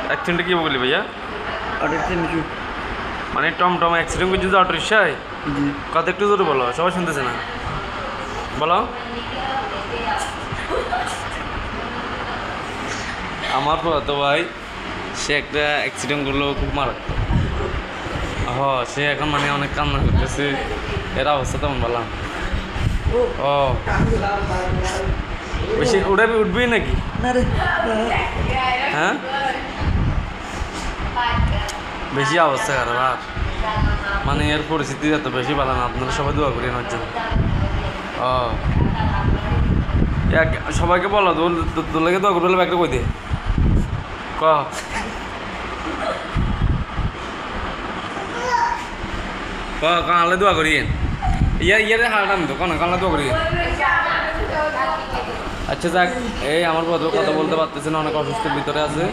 অ্যাক্সিডেন্টে কি বলি ভাইয়া? অটো রিক্সা মানে টমটম অ্যাক্সিডেন্ট করছে যে অটো রিক্সায়? জি। কথা একটু জোরে বলো, সবাই শুনতেছে না। বলো। আমার তো ভাই সে একটা অ্যাক্সিডেন্ট করলো, খুব মারাত্মক। সে এখন মানে অনেক কান্না করতেছে, এর অবস্থা তেমন বললাম। ও বেশি উঠবি নাকি? না রে হ্যাঁ, বেশি অবস্থা খারাপ। আর মানে এর পরিস্থিতি এত বেশি ভালো না, আপনারা সবাই দোয়া করি এনার জন্য। ও সবাইকে বলো, তোর লাগে দোয়া করবে, একটা কই দে ক কানলে দোয়া করি। ইয়ারে হারাম তো কানলে দোয়া করি। আচ্ছা যাক, এই আমার কথা বলতে পারতেছে না, অনেক অসুস্থ ভিতরে আছে।